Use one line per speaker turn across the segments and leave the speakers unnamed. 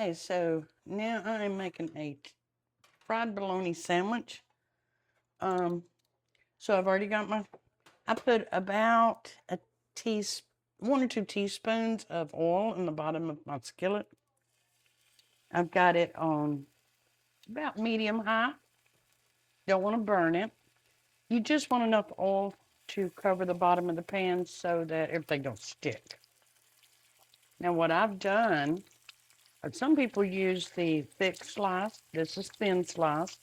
Okay, so now I am making a fried bologna sandwich. Um, so I've already got I put about a teaspoon, 1 or 2 teaspoons of oil in the bottom of my skillet. I've got it on about medium high. Don't want to burn it. You just want enough oil to cover the bottom of the pan so that everything don't stick. Now what I've done, some people use the thick slice. This is thin slice.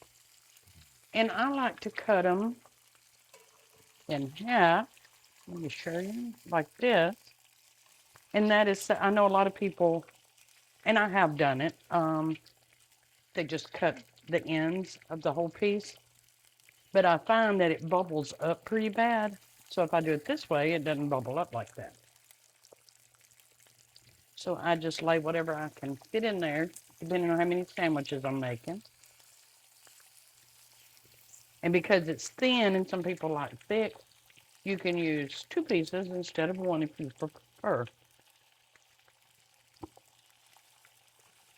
And I like to cut them in half. Let me show you, like this. And that is, I know a lot of people, and I have done it, they just cut the ends of the whole piece. But I find that it bubbles up pretty bad. So if I do it this way, it doesn't bubble up like that. So I just lay whatever I can fit in there, depending on how many sandwiches I'm making. And because it's thin and some people like thick, you can use 2 pieces instead of one if you prefer.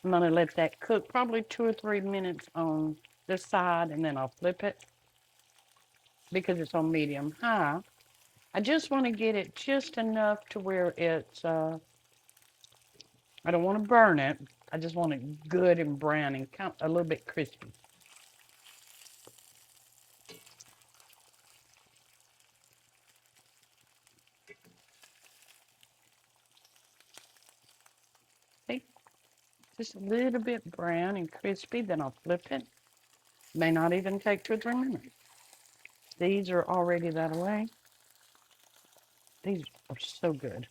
I'm going to let that cook probably 2 or 3 minutes on this side, and then I'll flip it because it's on medium high. I just want to get it just enough to where it's, I don't want to burn it. I just want it good and brown and kind of a little bit crispy. See, just a little bit brown and crispy, then I'll flip it. May not even take 2 or 3 minutes. These are already that way. These are so good.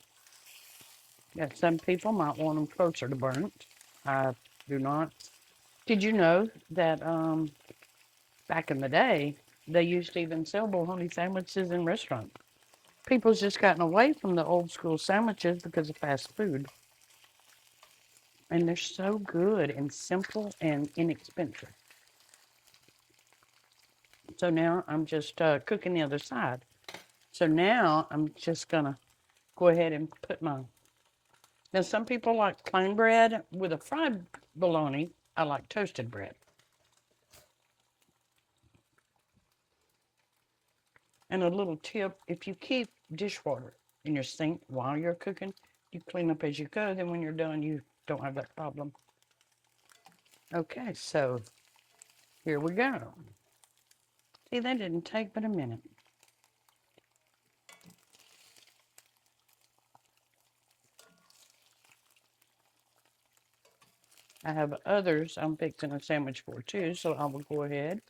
Yeah, some people might want them closer to burnt. I do not. Did you know that back in the day, they used to even sell bologna sandwiches in restaurants? People's just gotten away from the old school sandwiches because of fast food. And they're so good and simple and inexpensive. So now I'm just cooking the other side. So now I'm just going to go ahead and put my. Now, some people like plain bread. With a fried bologna, I like toasted bread. And a little tip, if you keep dishwater in your sink while you're cooking, you clean up as you go. Then when you're done, you don't have that problem. Okay, so here we go. See, that didn't take but a minute. I have others I'm fixing a sandwich for too, so I will go ahead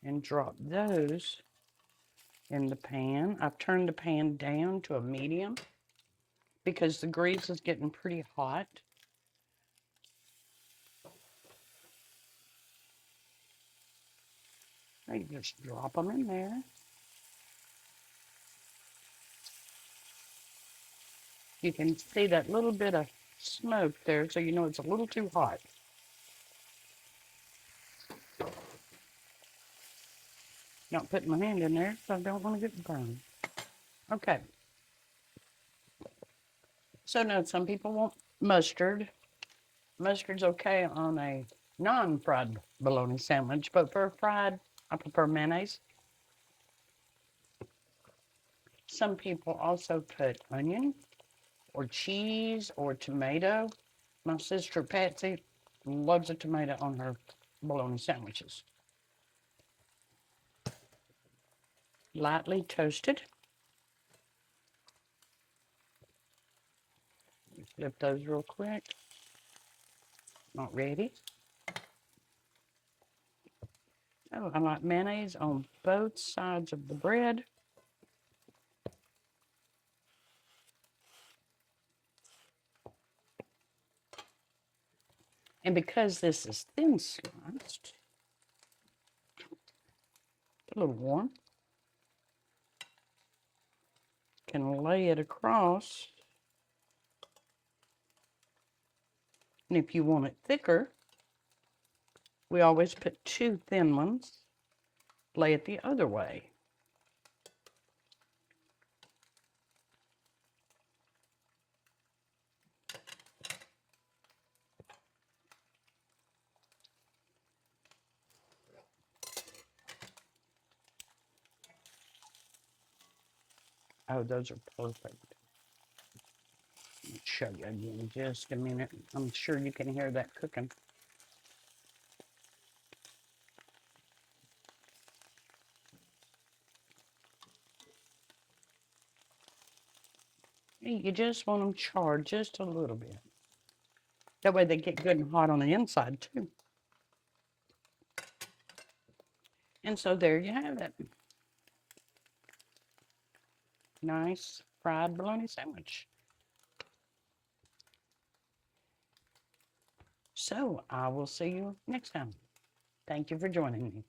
and drop those in the pan. I've turned the pan down to a medium because the grease is getting pretty hot. I just drop them in there. You can see that little bit of smoke there, so you know it's a little too hot. Not putting my hand in there, so I don't want to get burned. Okay. So now some people want mustard. Mustard's okay on a non-fried bologna sandwich, but for a fried, I prefer mayonnaise. Some people also put onion or cheese or tomato. My sister Patsy loves a tomato on her bologna sandwiches. Lightly toasted. Flip those real quick. Not ready. Oh, I like mayonnaise on both sides of the bread. And because this is thin sliced, a little warm, can lay it across. And if you want it thicker, we always put 2 thin ones, lay it the other way. Oh, those are perfect. Let me show you again in just a minute. I'm sure you can hear that cooking. You just want them charred just a little bit. That way they get good and hot on the inside too. And so there you have it. Nice fried bologna sandwich. So I will see you next time. Thank you for joining me.